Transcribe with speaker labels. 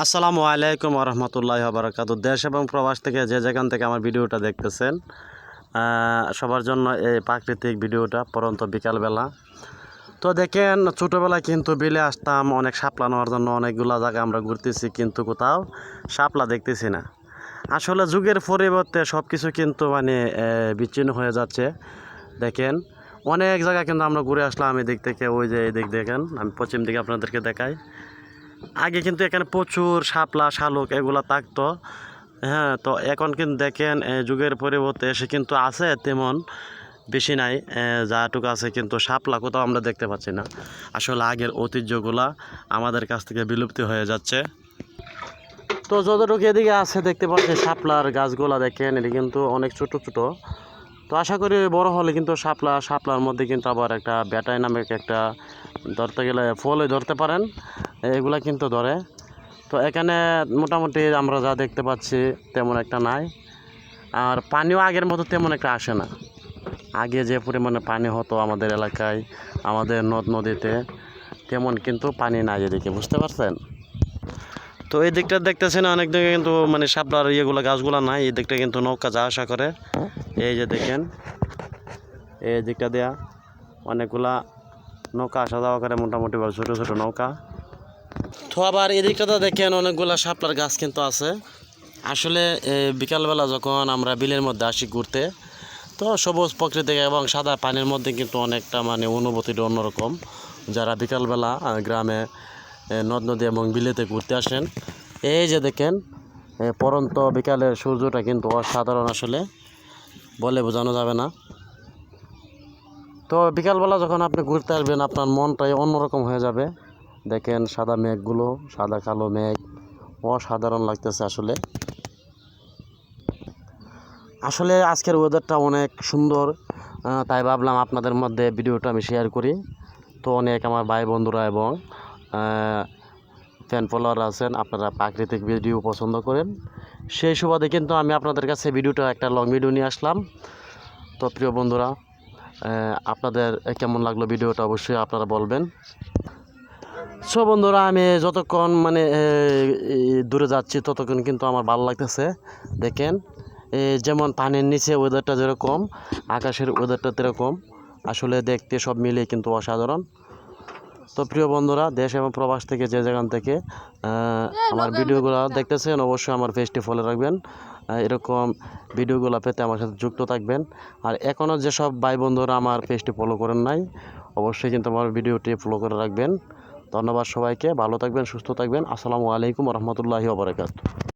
Speaker 1: আসসালামু আলাইকুম রহমতুল্লাহ বারাকাতু। দেশ এবং প্রবাস থেকে যে যেখান থেকে আমার ভিডিওটা দেখতেছেন সবার জন্য এই প্রাকৃতিক ভিডিওটা পরন্ত বিকালবেলা। তো দেখেন, ছোটোবেলায় কিন্তু বিলে আসতাম অনেক শাপলা নেওয়ার জন্য, অনেকগুলো জায়গা আমরা ঘুরতেছি কিন্তু কোথাও শাপলা দেখতেছি না। আসলে যুগের পরিবর্তে সব কিছু কিন্তু বিচ্ছিন্ন হয়ে যাচ্ছে। দেখেন, অনেক জায়গা কিন্তু আমরা ঘুরে আসলাম এদিক থেকে, ওই যে এই দিক দেখেন, আমি পশ্চিম দিকে আপনাদেরকে দেখাই। আগে কিন্তু এখানে প্রচুর শাপলা শালুক এগুলো থাকতো। হ্যাঁ, তো এখন কিন্তু দেখেন যুগের পরিবর্তে এসে কিন্তু আছে তেমন বেশি নাই, যাটুকু আছে কিন্তু শাপলা কোথাও আমরা দেখতে পাচ্ছি না। আসলে আগের ঐতিহ্যগুলা আমাদের কাছ থেকে বিলুপ্তি হয়ে যাচ্ছে। তো যতটুকু এদিকে আছে দেখতে পাচ্ছি শাপলার গাছগুলা দেখেন, এটি কিন্তু অনেক ছোট ছোট। তো আশা করি বড় হলে কিন্তু শাপলার মধ্যে কিন্তু আবার একটা ব্যাটাই নামে একটা ধরতে গেলে ফলে ধরতে পারেন, এগুলা কিন্তু ধরে। তো এখানে মোটামুটি আমরা যা দেখতে পাচ্ছি তেমন একটা নাই, আর পানিও আগের মতো তেমন একটা আসে না। আগে যে পরিমাণে পানি হতো আমাদের এলাকায়, আমাদের নদ নদীতে, তেমন কিন্তু পানি নাই এদিকে, বুঝতে পারছেন? তো এই দিকটা দেখতেছেন অনেক দিকে কিন্তু শাপলার ইয়েগুলো গাছগুলো নাই, এই দিকটা কিন্তু নৌকা যা আসা করে। এই যে দেখেন, এই দিকটা দেয়া অনেকগুলা নৌকা আসা যাওয়া করে, মোটামুটি ছোটো ছোটো নৌকা। তো আবার এই দিকটাতে দেখেন অনেকগুলা শাপলার গাছ কিন্তু আছে। আসলে বিকালবেলা যখন আমরা বিলের মধ্যে আসি ঘুরতে, তো সবুজ প্রকৃতি এবং সাদা পানির মধ্যে কিন্তু অনেকটা অনুভূতিটা অন্যরকম। যারা বিকালবেলা গ্রামে নদ নদী এবং বিলেতে ঘুরতে আসেন, এই যে দেখেন পরন্ত বিকালের সূর্যটা কিন্তু অসাধারণ, আসলে বলে বোঝানো যাবে না। তো বিকালবেলা যখন আপনি ঘুরতে আসবেন আপনার মনটাই অন্যরকম হয়ে যাবে। দেখেন সাদা মেঘগুলো, সাদা কালো মেঘ, অসাধারণ লাগতেছে আসলে। আসলে আজকের ওয়েদারটা অনেক সুন্দর, তাই ভাবলাম আপনাদের মধ্যে ভিডিওটা আমি শেয়ার করি। তো অনেক আমার ভাই বন্ধুরা এবং ফ্যান ফলোয়ার আছেন, আপনারা প্রাকৃতিক ভিডিও পছন্দ করেন, সেই সুবাদে কিন্তু আমি আপনাদের কাছে ভিডিওটা একটা লং ভিডিও নিয়ে আসলাম। তো প্রিয় বন্ধুরা, আপনাদের কেমন লাগলো ভিডিওটা অবশ্যই আপনারা বলবেন। সো বন্ধুরা, আমি যতক্ষণ দূরে যাচ্ছি ততক্ষণ কিন্তু আমার ভালো লাগতেছে। দেখেন যেমন পানির নিচে ওয়েদারটা যেরকম, আকাশের ওয়েদারটা যেরকম, আসলে দেখতে সব মিলিয়ে কিন্তু অসাধারণ। তো প্রিয় বন্ধুরা, দেশ এবং প্রবাস থেকে যে যেখান থেকে আমার ভিডিওগুলো দেখতেছেন অবশ্যই আমার পেজটি ফলো রাখবেন। এরকম ভিডিওগুলো পেতে আমার সাথে যুক্ত থাকবেন। আর এখনও যেসব ভাই বন্ধুরা আমার পেজটি ফলো করেন নাই, অবশ্যই কিন্তু আমার ভিডিওটি ফলো করে রাখবেন। ধন্যবাদ সবাইকে, ভালো থাকবেন, সুস্থ থাকবেন। আসসালামু আলাইকুম রহমতুল্লাহি ওয়া বারাকাতুহু।